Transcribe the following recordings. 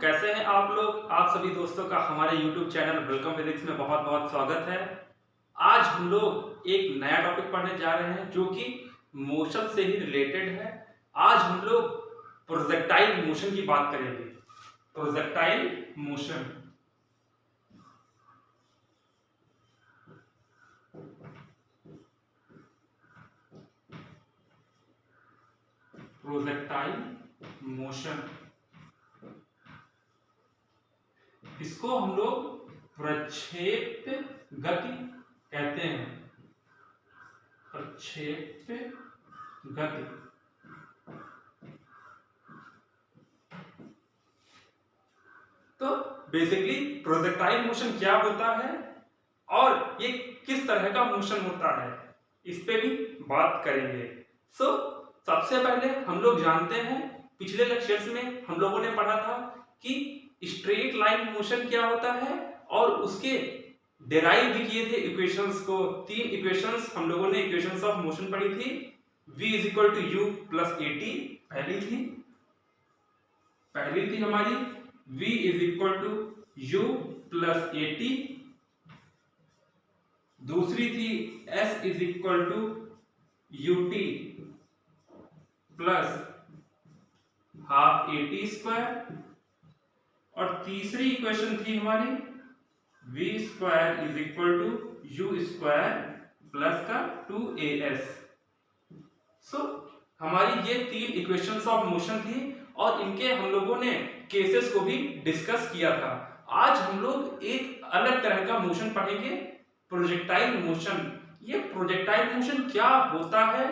कैसे हैं आप लोग? आप सभी दोस्तों का हमारे YouTube चैनल वेलकम फिजिक्स में बहुत बहुत स्वागत है। आज हम लोग एक नया टॉपिक पढ़ने जा रहे हैं जो कि मोशन से ही रिलेटेड है। आज हम लोग प्रोजेक्टाइल मोशन की बात करेंगे। Projectile motion. प्रोजेक्टाइल मोशन इसको हम लोग प्रक्षेप गति कहते हैं। प्रक्षेप गति। तो बेसिकली प्रोजेक्टाइल मोशन क्या होता है और ये किस तरह का मोशन होता है, इस पे भी बात करेंगे। सबसे पहले हम लोग जानते हैं, पिछले लेक्चर्स में हम लोगों ने पढ़ा था कि स्ट्रेट लाइन मोशन क्या होता है और उसके डेराइव भी किए थे इक्वेशंस को। तीन इक्वेशंस हम लोगों ने इक्वेशंस ऑफ मोशन पढ़ी थी। v is equal to u plus a t पहली थी हमारी। v is equal to u plus a t. दूसरी थी s is equal to u t plus half a t square. और तीसरी इक्वेशन थी हमारी v square is equal to u square plus का 2as। हमारी ये तीन इक्वेशंस ऑफ मोशन थी और इनके हम लोगों ने केसेस को भी डिस्कस किया था। आज हम लोग एक अलग तरह का मोशन पढ़ेंगे, प्रोजेक्टाइल मोशन। ये प्रोजेक्टाइल मोशन क्या होता है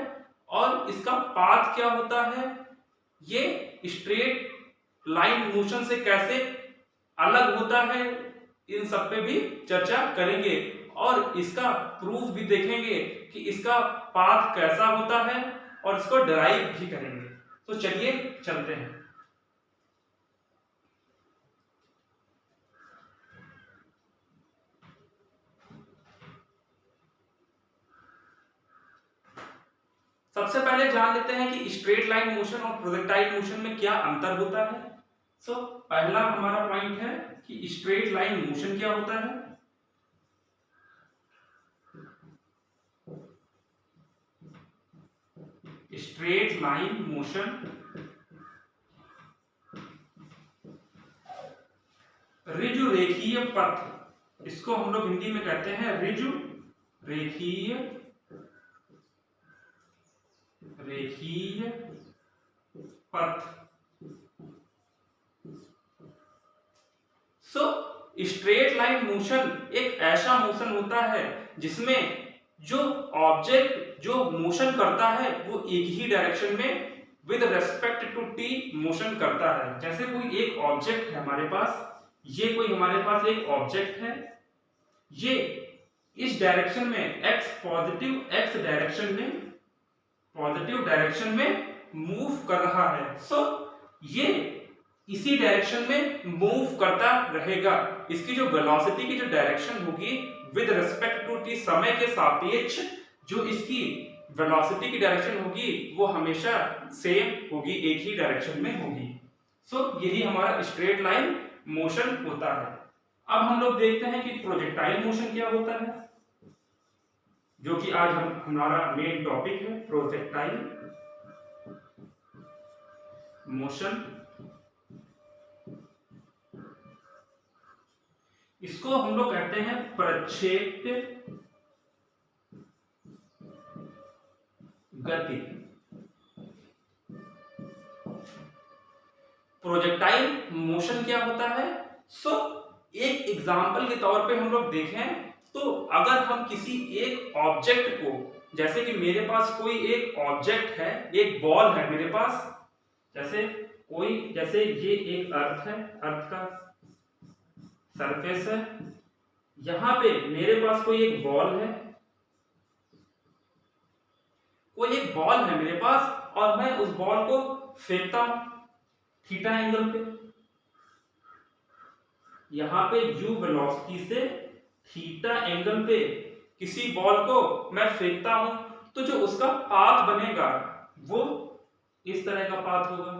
और इसका पाथ क्या होता है, ये स्ट्रेट लाइन मोशन से कैसे अलग होता है, इन सब पे भी चर्चा करेंगे और इसका प्रूफ भी देखेंगे कि इसका पाथ कैसा होता है और इसको डिराइव भी करेंगे। तो चलिए चलते हैं। सबसे पहले जान लेते हैं कि स्ट्रेट लाइन मोशन और प्रोजेक्टाइल मोशन में क्या अंतर होता है। पहला हमारा पॉइंट है कि स्ट्रेट लाइन मोशन क्या होता है। स्ट्रेट लाइन मोशन ऋजु रेखीय पथ, इसको हम लोग हिंदी में कहते हैं ऋजु रेखीय पथ। स्ट्रेट लाइन मोशन एक ऐसा मोशन होता है जिसमें जो ऑब्जेक्ट जो मोशन करता है वो एक ही डायरेक्शन में with respect to t motion करता है। जैसे कोई एक ऑब्जेक्ट है हमारे पास, ये कोई हमारे पास एक ऑब्जेक्ट है, ये इस डायरेक्शन में पॉजिटिव एक्स डायरेक्शन में मूव कर रहा है। ये इसी डायरेक्शन में मूव करता रहेगा। इसकी जो वेलोसिटी की जो डायरेक्शन होगी विद रिस्पेक्ट टू टी, समय के सापेक्ष जो इसकी वेलोसिटी की डायरेक्शन होगी वो हमेशा सेम होगी, एक ही डायरेक्शन में होगी। यही हमारा स्ट्रेट लाइन मोशन होता है। अब हम लोग देखते हैं कि प्रोजेक्टाइल मोशन क्या होता है, जो कि आज हमारा मेन टॉपिक है, प्रोजेक्टाइल मोशन। इसको हम लोग कहते हैं प्रक्षेप गति। प्रोजेक्टाइल मोशन क्या होता है? एक एग्जांपल के तौर पे हम लोग देखें तो अगर हम किसी एक ऑब्जेक्ट को, जैसे कि मेरे पास कोई एक ऑब्जेक्ट है, एक बॉल है मेरे पास, जैसे ये एक अर्थ है, अर्थ का सरफेस है, यहां पे मेरे पास कोई एक बॉल है, मेरे पास, और मैं उस बॉल को फेंकता हूं थीटा एंगल पे। यहां पे u वेलोसिटी से थीटा एंगल पे किसी बॉल को मैं फेंकता हूं, तो जो उसका पाथ बनेगा वो इस तरह का पाथ होगा।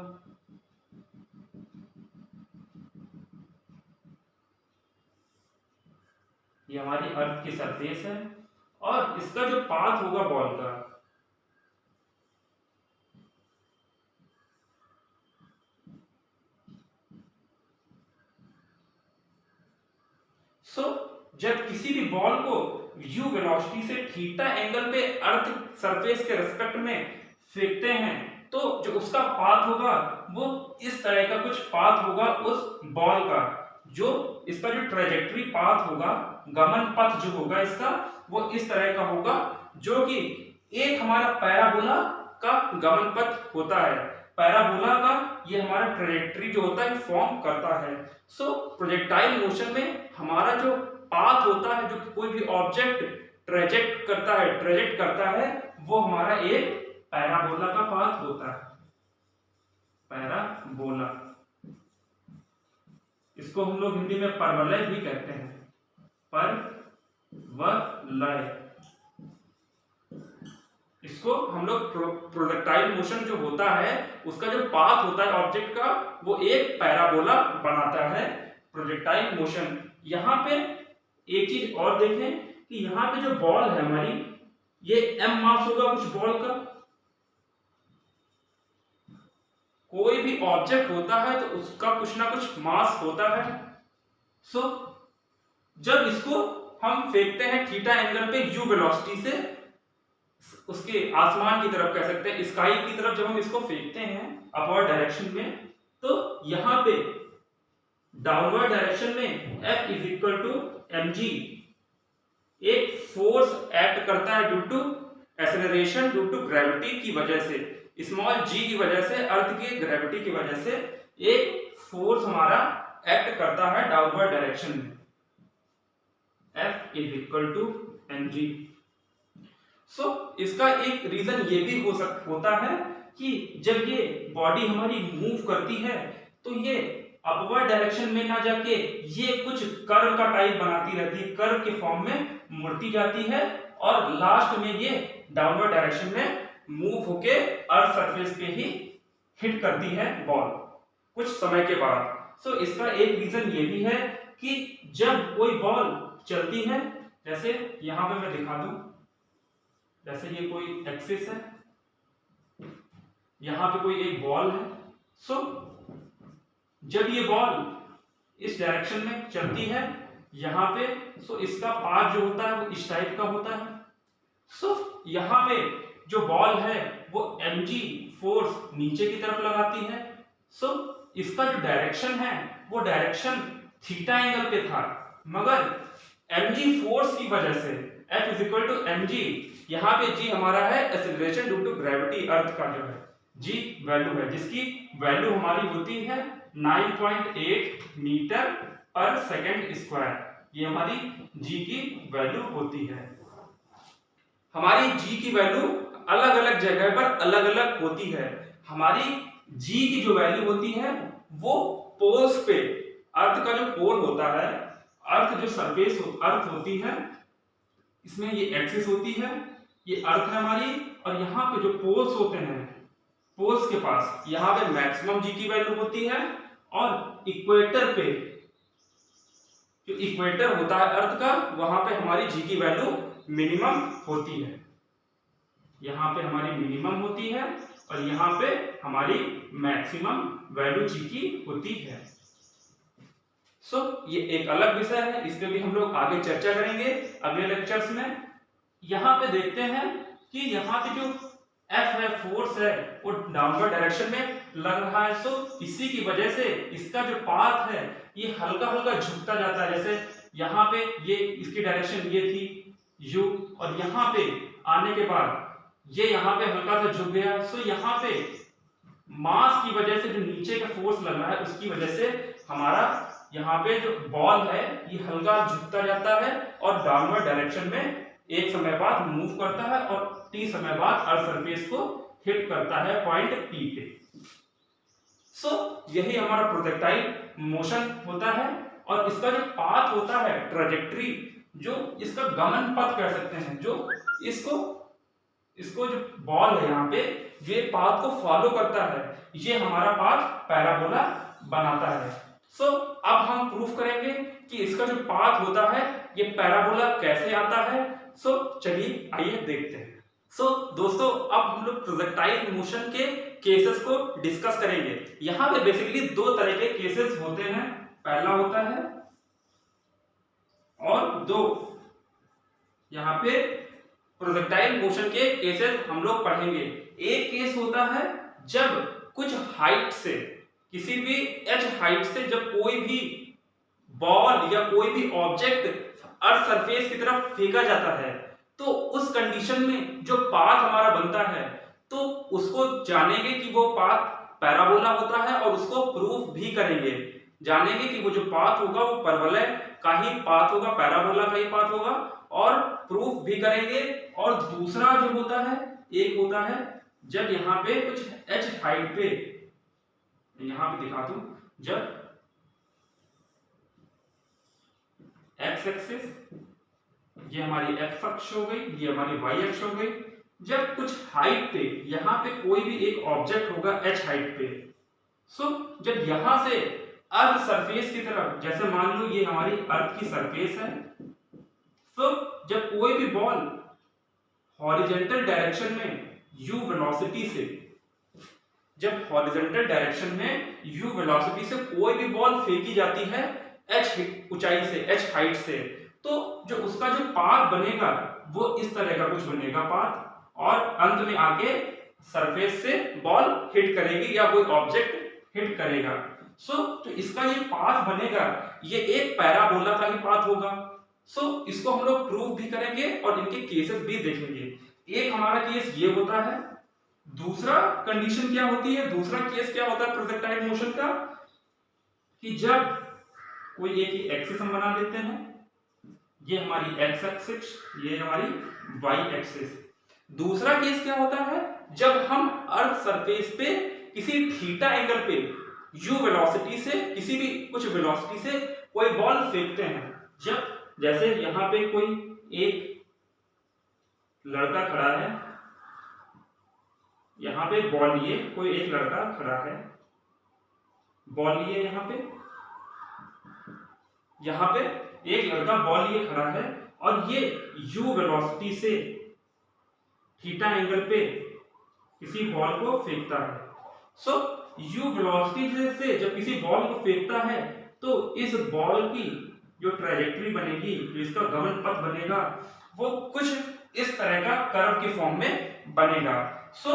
ये हमारी अर्थ की सरफेस है और इसका जो पाथ होगा बॉल का, जब किसी भी बॉल को u वेलोसिटी से थीटा एंगल पे अर्थ सरफेस के रिस्पेक्ट में फेंकते हैं तो जो उसका पाथ होगा वो इस तरह का कुछ पाथ होगा उस बॉल का, जो इसका जो ट्रेजेक्टरी पाथ होगा, गमन पथ जो होगा इसका, वो इस तरह का होगा, जो कि एक हमारा पैराबोला का गमन पथ होता है। पैराबोला का ये हमारा ट्रेजेक्टरी जो होता है फॉर्म करता है। प्रोजेक्टाइल मोशन में हमारा जो पाथ होता है, जो कोई भी ऑब्जेक्ट ट्रेजेक्ट करता है, वो हमारा एक पैराबोला का पाथ होता है। पैराबोला, इसको हम लोग हिंदी में परवलय भी कहते हैं, परवलय। इसको हम लोग प्रोजेक्टाइल मोशन जो होता है उसका जो पाथ होता है ऑब्जेक्ट का, वो एक पैराबोला बनाता है प्रोजेक्टाइल मोशन। यहाँ पे एक चीज और देखें कि यहाँ पे जो बॉल है हमारी, ये m मास होगा कुछ बॉल का। कोई भी ऑब्जेक्ट होता है तो उसका कुछ ना कुछ मास होता है। जब इसको हम फेंकते हैं थीटा एंगल पे u वेलोसिटी से उसके आसमान की तरफ, कह सकते हैं स्काई की तरफ, जब हम इसको फेंकते हैं अपवर्ड डायरेक्शन में, तो यहाँ पे डाउनवर्ड डायरेक्शन में F is equal to mg एक फोर्स एक्ट करता है due to acceleration, due to gravity की वजह से, स्मॉल g की वजह से, अर्थ की ग्रेविटी की वजह से एक फोर्स हमारा एक्ट करता है डाउनवर्ड डायरेक्शन में। F is equal to mg। इसका एक रीजन ये भी होता है कि जब ये बॉडी हमारी मूव करती है तो ये अपवर्ड डायरेक्शन में ना जाके ये कुछ कर्व का टाइप बनाती रहती है, कर्व के फॉर्म में मुड़ती जाती है और लास्ट में ये डाउनवर्ड डायरेक्शन में मूव होके अर्थ सरफेस पे ही हिट करती है बॉल कुछ समय के बाद। इसका एक रीजन ये भी है कि जब कोई बॉल चलती है, जैसे यहां पे मैं दिखा दूं, जैसे ये कोई एक्सिस है, यहां पे कोई एक बॉल है। जब ये बॉल इस डायरेक्शन में चलती है यहाँ पे, इसका पाथ जो होता है वो इस टाइप का होता है। यहाँ पे जो बॉल है वो mg फोर्स नीचे की तरफ लगाती है। इसका जो डायरेक्शन है वो डायरेक्शन थीटा एंगल पे था, मगर mg फोर्स की वजह से F is equal to mg, यहाँ पे g हमारा है acceleration due to gravity, earth का जो है g वैल्यू है, जिसकी वैल्यू हमारी होती है 9.8 मीटर पर सेकेंड स्क्वायर। ये हमारी g की वैल्यू होती है। हमारी g की वैल्यू अलग अलग जगह पर अलग अलग होती है। हमारी g की जो वैल्यू होती है वो पोल्स पे, अर्थ का जो पोल होता है, अर्थ जो सरफेस अर्थ होती है, इसमें ये एक्सिस होती है, ये अर्थ है हमारी, और यहाँ पे जो पोल्स होते हैं, पोल्स के पास यहाँ पे मैक्सिमम जी की वैल्यू होती है, और इक्वेटर पे जो इक्वेटर होता है अर्थ का, वहां पे हमारी जी की वैल्यू मिनिमम होती है। यहाँ पे हमारी मिनिमम होती है और यहाँ पे हमारी मैक्सिमम वैल्यू जी की होती है। ये एक अलग विषय है, इस पे भी हम लोग आगे चर्चा करेंगे अगले लेक्चर्स में। यहाँ पे देखते हैं कि यहाँ पे जो F है, फोर्स है, वो डाउनवर्ड डायरेक्शन में लग रहा है। इसी की वजह से इसका जो पाथ है ये हल्का हल्का झुकता जाता है। जैसे यहाँ पे ये इसकी डायरेक्शन ये थी u, और यहाँ पे आने के बाद ये यहाँ पे हल्का सा झुक गया। यहाँ पे मास की वजह से जो नीचे का फोर्स लग रहा है उसकी वजह से हमारा यहाँ पे जो बॉल है ये हल्का झुकता जाता है और डाउनवर्ड डायरेक्शन में एक समय बाद मूव करता है और t समय बाद अर्थ सरफेस को हिट करता है पॉइंट P पे। यही हमारा प्रोजेक्टाइल मोशन होता है, और इसका जो पाथ होता है, ट्रैजेक्टरी, जो इसका गमन पथ कह सकते हैं, जो इसको जो बॉल है यहाँ पे ये पाथ को फॉलो करता है, ये हमारा पाथ पैराबोला बनाता है। सो अब हम प्रूफ करेंगे कि इसका जो पाथ होता है ये पैराबोला कैसे आता है। सो चलिए आइए देखते हैं। सो दोस्तों अब हम लोग प्रोजेक्टाइल मोशन के केसेस को डिस्कस करेंगे। यहाँ पे बेसिकली दो तरह के केसेस होते हैं, पहला होता है और दो यहाँ पे प्रोजेक्टाइल मोशन के केसेस हम लोग पढ़ेंगे। एक केस होता है जब कुछ हाइट से, किसी भी h हाइट से जब कोई भी बॉल या कोई भी ऑब्जेक्ट अर्थ सरफेस की तरफ फेंका जाता है, तो उस कंडीशन में जो पाथ हमारा बनता है तो उसको जानेंगे कि वो पाथ पैराबोला होता है और उसको प्रूफ भी करेंगे। जानेंगे कि वो जो पाथ होगा वो परवलय का ही पाथ होगा, पैराबोला का ही पाथ होगा, और प्रूफ भी करेंगे। और दूसरा जो होता है, एक होता है जब यहाँ पे कुछ h हाइट पे, यहां पे दिखा दूं, जब x एक्सिस, ये हमारी x अक्ष हो गई, ये हमारी y अक्ष हो गई, जब कुछ हाइट पे यहां पे कोई भी एक ऑब्जेक्ट होगा h हाइट पे, सो जब यहां से अर्थ सरफेस की तरफ, जैसे मान लो ये हमारी अर्थ की सरफेस है, सो जब कोई भी बॉल हॉरिजॉन्टल डायरेक्शन में u वेलोसिटी से, जब हॉरिजॉन्टल डायरेक्शन में u वेलोसिटी से कोई भी बॉल फेंकी जाती है h ऊंचाई से, h हाइट से, तो जो उसका जो पाथ बनेगा वो इस तरह का कुछ बनेगा पाथ, और अंत में आके सरफेस से बॉल हिट करेगी या कोई ऑब्जेक्ट हिट करेगा। सो तो इसका ये पाथ बनेगा, ये एक पैराबोला का ही पाथ होगा। सो इसको हम लोग प्रूव भी करेंगे और इनके केसेस भी देखेंगे। एक हमारा केस ये होता है, दूसरा कंडीशन क्या होती है, दूसरा केस क्या होता है प्रोजेक्टाइल मोशन का, कि जब कोई एक ही एक्सिस हम बना देते हैं, ये हमारी x एक्सिस, ये हमारी y एक्सिस। दूसरा केस क्या होता है, जब हम अर्थ सरफेस पे किसी थीटा एंगल पे u वेलोसिटी से, किसी भी कुछ वेलोसिटी से कोई बॉल फेंकते हैं। जब जैसे यहाँ पे कोई एक लड़का खड़ा है, यहाँ पे बॉल लिए कोई एक लड़का खड़ा है, बॉल लिए यहाँ पे एक लड़का बॉल लिए खड़ा है और ये u वेलोसिटी से थीटा एंगल पे किसी बॉल को फेंकता है। सो u वेलोसिटी से जब किसी बॉल को फेंकता है तो इस बॉल की जो ट्रैजेक्टरी बनेगी, जो इसका गमन पथ बनेगा, वो कुछ इस तरह का कर्व के फॉर्म में बनेगा। सो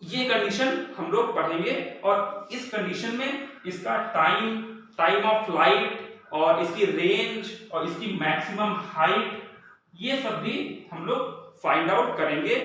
ये कंडीशन हम लोग पढ़ेंगे और इस कंडीशन में इसका टाइम ऑफ फ्लाइट और इसकी रेंज और इसकी मैक्सिमम हाइट, ये सब भी हम लोग फाइंड आउट करेंगे।